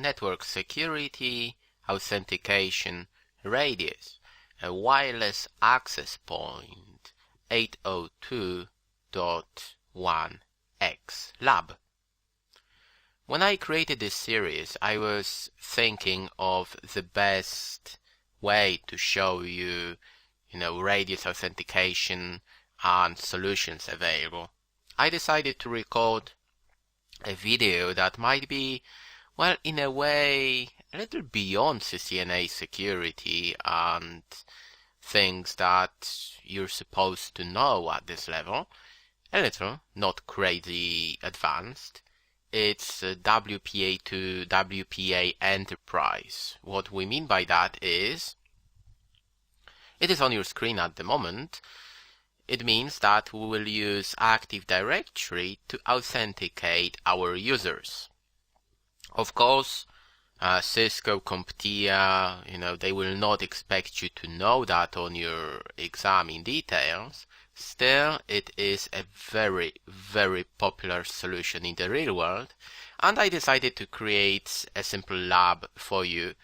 network security, authentication, radius, a wireless access point 802.1x lab. When I created this series, I was thinking of the best way to show you, radius authentication and solutions available. I decided to record a video that might be, well, in a way, a little beyond CCNA security and things that you're supposed to know at this level. A little, not crazy advanced. It's WPA to WPA Enterprise. What we mean by that is, it is on your screen at the moment. It means that we will use Active Directory to authenticate our users. Of course, Cisco, CompTIA, they will not expect you to know that on your exam in details. Still, it is a very, very popular solution in the real world, and I decided to create a simple lab for you,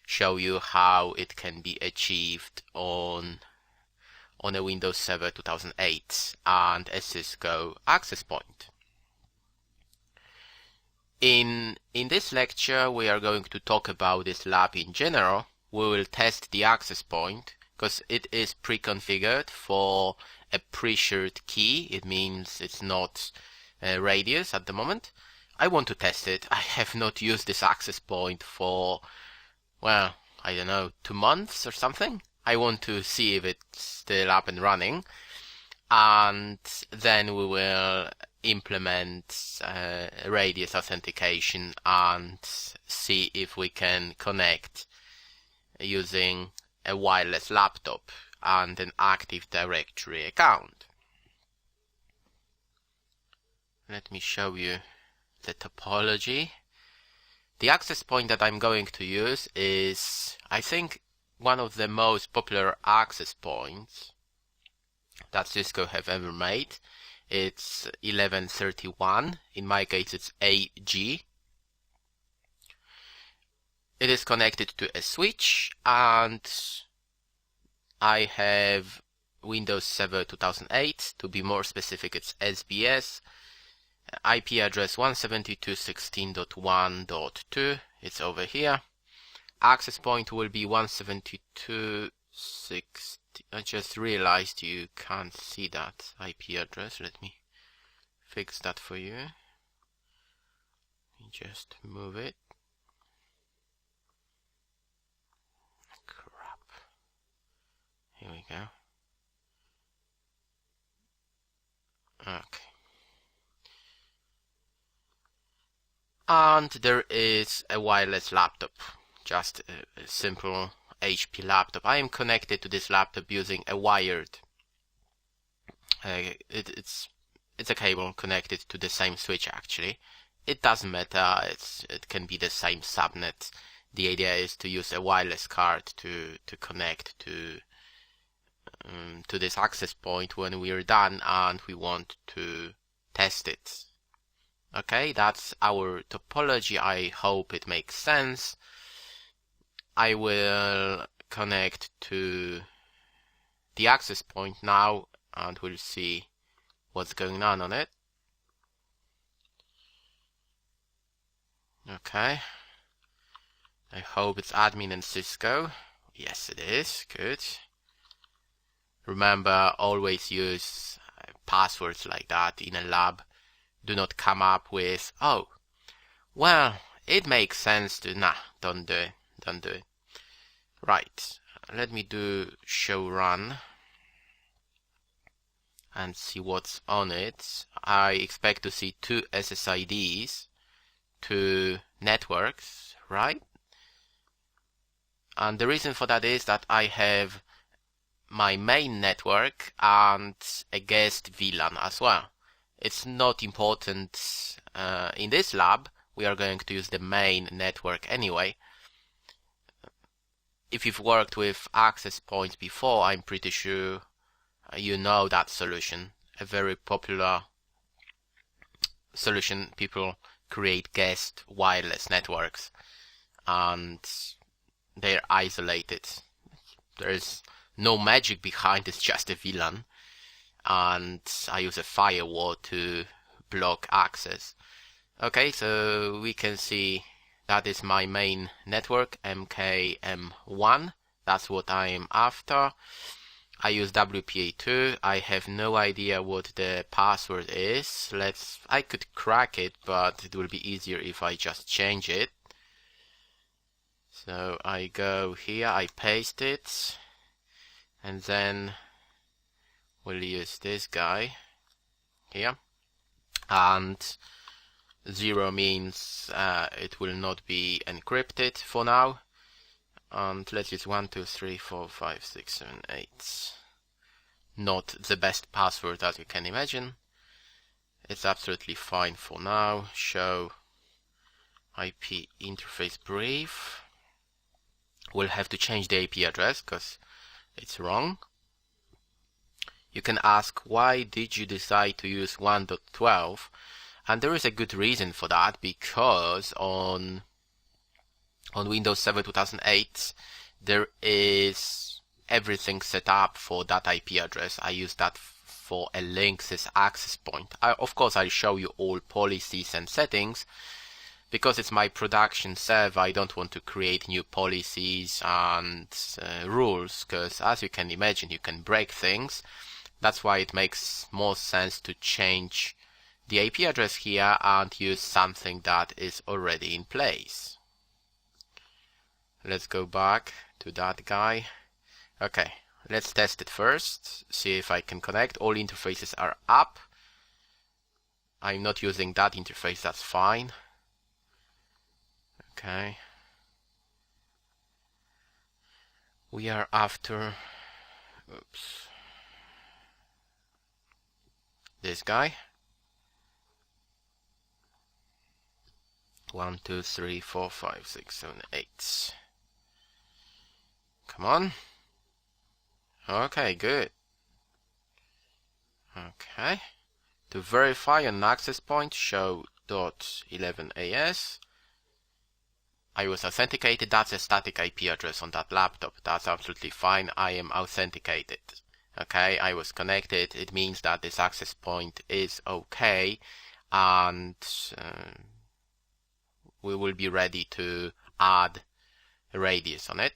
show you how it can be achieved on a Windows Server 2008 and a Cisco access point. In this lecture, we are going to talk about this lab in general. We will test the access point because it is pre-configured for a pre-shared key. It means it's not radius at the moment. I want to test it. I have not used this access point for, well, I don't know, 2 months or something. I want to see if it's still up and running, and then we will implement radius authentication and see if we can connect using a wireless laptop and an Active Directory account. Let me show you the topology. The access point that I'm going to use is, I think, one of the most popular access points that Cisco have ever made. It's 1131. In my case, it's AG. It is connected to a switch, and I have Windows Server 2008. To be more specific, it's SBS. IP address 172.16.1.2. It's over here. Access point will be 172.16. I just realized you can't see that IP address. Let me fix that for you. Just move it. Crap. Here we go. Okay. And there is a wireless laptop. Just a simple HP laptop. I am connected to this laptop using a wired. It's a cable connected to the same switch actually. It doesn't matter. It can be the same subnet. The idea is to use a wireless card to connect to this access point when we are done and we want to test it. Okay, that's our topology. I hope it makes sense. I will connect to the access point now and we'll see what's going on it. Okay. I hope it's admin and Cisco. Yes, it is. Good. Remember, always use passwords like that in a lab. Do not come up with, oh, well, it makes sense to, nah, don't do it. Don't do it. Right, let me do show run and see what's on it. I expect to see 2 SSIDs, 2 networks, right? And the reason for that is that I have my main network and a guest VLAN as well. It's not important in this lab. We are going to use the main network anyway. If you've worked with access points before, I'm pretty sure you know that solution. A very popular solution. People create guest wireless networks. and they're isolated. There's no magic behind, it's just a VLAN, and I use a firewall to block access. Okay, so we can see that is my main network, MKM1. That's what I am after. I use WPA2. I have no idea what the password is. I could crack it, but it will be easier if I just change it. So I go here, I paste it, and then we'll use this guy here. And 0 means it will not be encrypted for now. And let's use 1, 2, 3, 4, 5, 6, 7, 8. Not the best password as you can imagine. It's absolutely fine for now. Show IP interface brief. We'll have to change the IP address because it's wrong. You can ask, why did you decide to use 1.12? And there is a good reason for that, because on Windows 7 2008 there is everything set up for that IP address. I use that for a Linksys access point. Of course I'll show you all policies and settings. Because it's my production server, I don't want to create new policies and rules, because as you can imagine, you can break things. That's why it makes more sense to change the IP address here and use something that is already in place. Let's go back to that guy. Okay, let's test it first, see if I can connect. All interfaces are up. I'm not using that interface, that's fine. Okay. We are after, this guy. 1, 2, 3, 4, 5, 6, 7, 8. Come on. Okay, good. Okay. To verify an access point, show .11as. I was authenticated. That's a static IP address on that laptop. That's absolutely fine. I am authenticated. Okay, I was connected. It means that this access point is okay, and we will be ready to add a radius on it.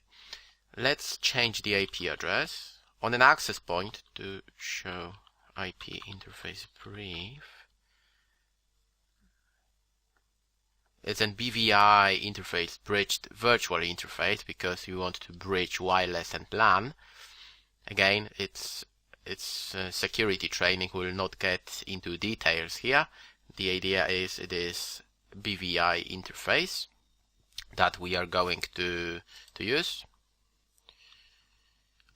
Let's change the IP address on an access point to show IP interface brief. It's an BVI interface, bridged virtual interface, because we want to bridge wireless and LAN. Again, it's security training. We will not get into details here. The idea is it is BVI interface that we are going to use.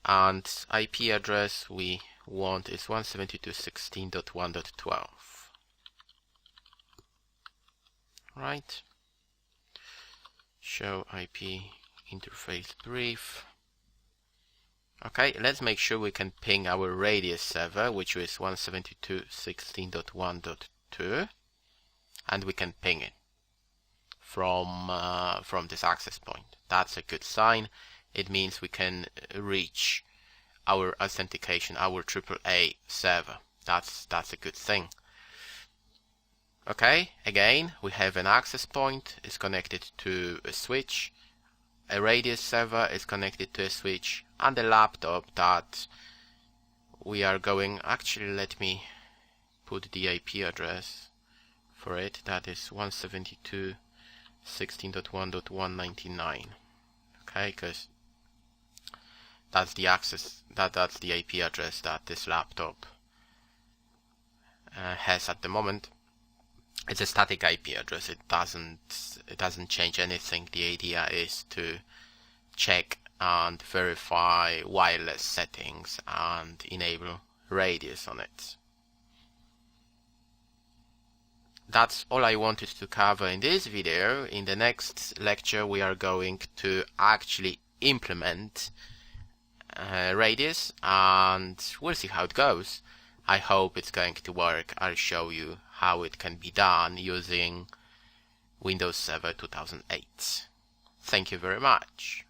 And IP address we want is 172.16.1.12. Right. Show IP interface brief. Okay, let's make sure we can ping our radius server, which is 172.16.1.2, and we can ping it from this access point. That's a good sign. It means we can reach our authentication, our AAA server. That's a good thing. Okay, again, we have an access point. It's connected to a switch. A radius server is connected to a switch, and a laptop that we are going. Actually, let me put the IP address for it. That is 172.16.1.199. Okay, because that's the access. That's the IP address that this laptop has at the moment. It's a static IP address. It doesn't change anything. The idea is to check and verify wireless settings and enable radius on it. That's all I wanted to cover in this video. In the next lecture we are going to actually implement radius, and we'll see how it goes. I hope it's going to work. I'll show you how it can be done using Windows Server 2008. Thank you very much.